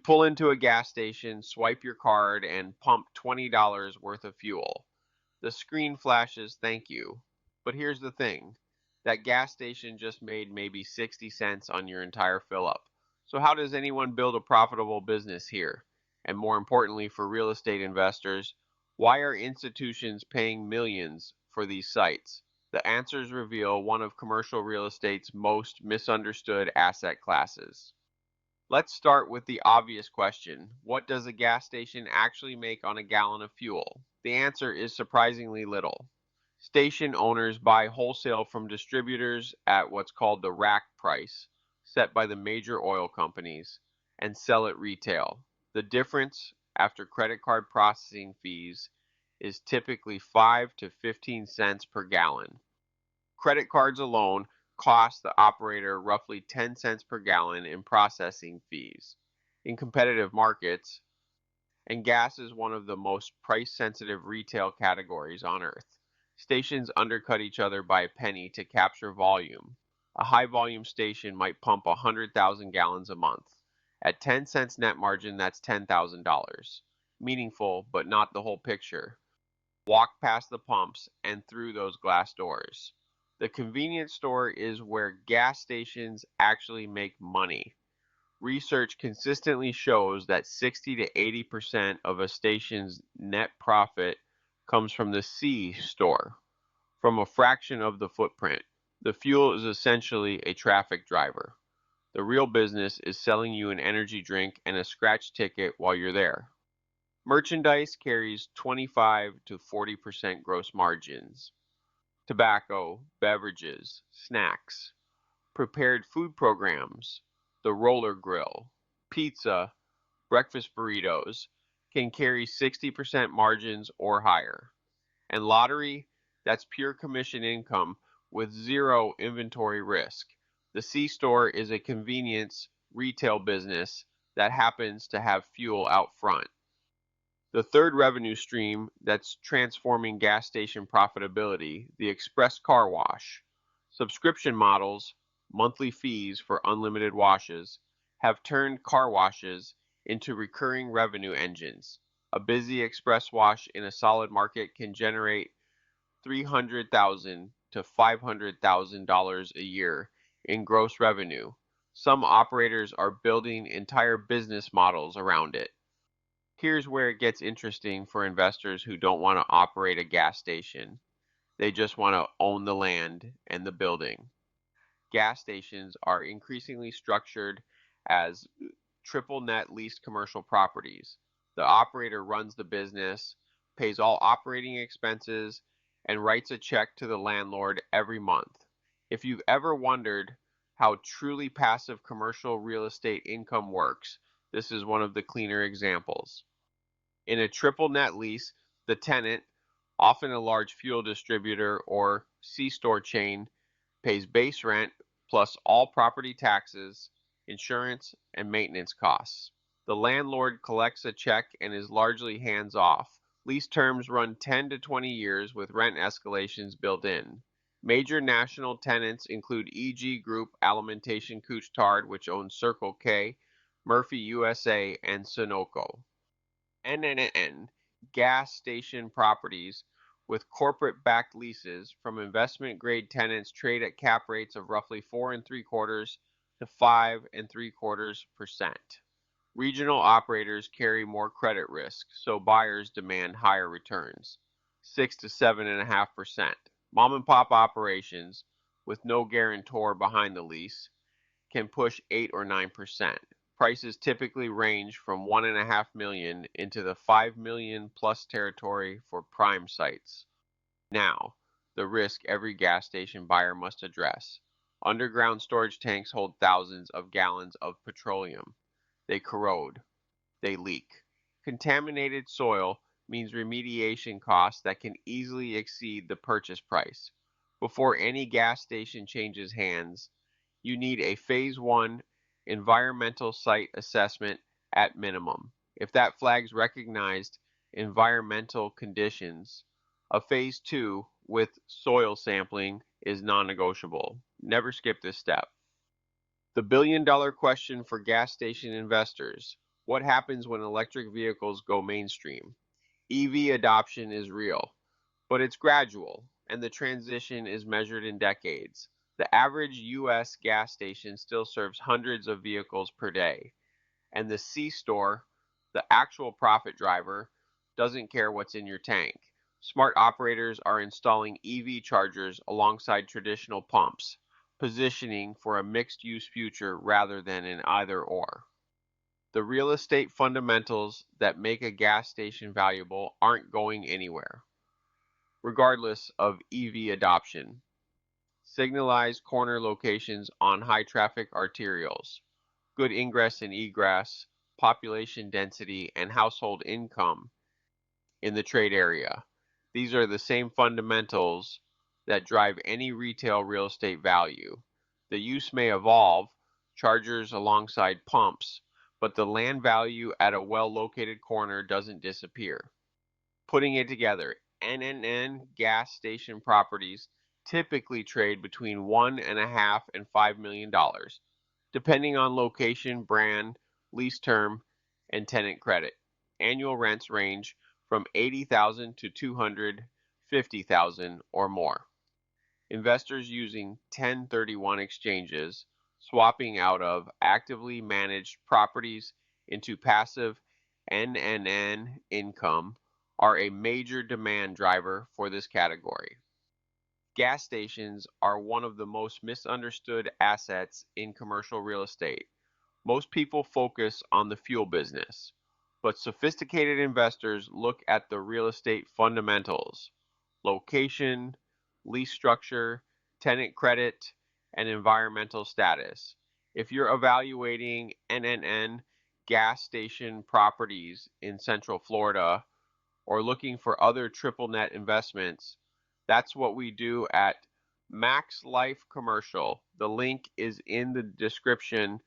pull into a gas station, swipe your card, and pump $20 worth of fuel. The screen flashes "Thank you." But here's the thing. That gas station just made maybe 60 cents on your entire fill up. So how does anyone build a profitable business here? And more importantly for real estate investors, why are institutions paying millions for these sites? The answers reveal one of commercial real estate's most misunderstood asset classes. Let's start with the obvious question. What does a gas station actually make on a gallon of fuel? The answer is surprisingly little. Station owners buy wholesale from distributors at what's called the rack price, set by the major oil companies, and sell at retail. The difference, after credit card processing fees, is typically 5 to 15 cents per gallon. Credit cards alone cost the operator roughly 10 cents per gallon in processing fees. In competitive markets, and gas is one of the most price-sensitive retail categories on earth, stations undercut each other by a penny to capture volume. A high-volume station might pump 100,000 gallons a month. At 10 cents net margin, that's $10,000. Meaningful, but not the whole picture. Walk past the pumps and through those glass doors. The convenience store is where gas stations actually make money. Research consistently shows that 60 to 80% of a station's net profit comes from the C store, from a fraction of the footprint. The fuel is essentially a traffic driver. The real business is selling you an energy drink and a scratch ticket while you're there. Merchandise carries 25 to 40% gross margins. Tobacco, beverages, snacks, prepared food programs, the roller grill, pizza, breakfast burritos can carry 60% margins or higher. And lottery, that's pure commission income with zero inventory risk. The C store is a convenience retail business that happens to have fuel out front. The third revenue stream that's transforming gas station profitability, the express car wash. Subscription models, monthly fees for unlimited washes, have turned car washes into recurring revenue engines. A busy express wash in a solid market can generate $300,000 to $500,000 a year in gross revenue. Some operators are building entire business models around it. Here's where it gets interesting for investors who don't want to operate a gas station. They just want to own the land and the building. Gas stations are increasingly structured as triple net leased commercial properties. The operator runs the business, pays all operating expenses, and writes a check to the landlord every month. If you've ever wondered how truly passive commercial real estate income works, this is one of the cleaner examples. In a triple net lease, the tenant, often a large fuel distributor or C-store chain, pays base rent plus all property taxes, insurance, and maintenance costs. The landlord collects a check and is largely hands-off. Lease terms run 10 to 20 years with rent escalations built in. Major national tenants include EG Group Alimentation Couche-Tard, which owns Circle K, Murphy USA, and Sunoco. NNN gas station properties with corporate-backed leases from investment-grade tenants trade at cap rates of roughly 4.75% to 5.75%. Regional operators carry more credit risk, so buyers demand higher returns, 6 to 7.5%. Mom-and-pop operations, with no guarantor behind the lease, can push 8 or 9%. Prices typically range from $1.5 million into the $5 million plus territory for prime sites. Now, the risk every gas station buyer must address. Underground storage tanks hold thousands of gallons of petroleum. They corrode. They leak. Contaminated soil means remediation costs that can easily exceed the purchase price. Before any gas station changes hands, you need a Phase 1 environmental site assessment at minimum. If that flags recognized environmental conditions, a Phase 2 with soil sampling is non-negotiable. Never skip this step. The billion-dollar question for gas station investors: What happens when electric vehicles go mainstream? EV adoption is real, but it's gradual, and the transition is measured in decades. The average U.S. gas station still serves hundreds of vehicles per day, and the C-store, the actual profit driver, doesn't care what's in your tank. Smart operators are installing EV chargers alongside traditional pumps, positioning for a mixed-use future rather than an either-or. The real estate fundamentals that make a gas station valuable aren't going anywhere, regardless of EV adoption. Signalized corner locations on high traffic arterials, good ingress and egress, population density, and household income in the trade area. These are the same fundamentals that drive any retail real estate value. The use may evolve, chargers alongside pumps, but the land value at a well-located corner doesn't disappear. Putting it together, NNN gas station properties typically trade between $1.5 and $5 million, depending on location, brand, lease term, and tenant credit. Annual rents range from $80,000 to $250,000 or more. Investors using 1031 exchanges, swapping out of actively managed properties into passive NNN income, are a major demand driver for this category. Gas stations are one of the most misunderstood assets in commercial real estate. Most people focus on the fuel business, but sophisticated investors look at the real estate fundamentals: location, lease structure, tenant credit, and environmental status. If you're evaluating NNN gas station properties in Central Florida or looking for other triple net investments, that's what we do at MaxLife Commercial. The link is in the description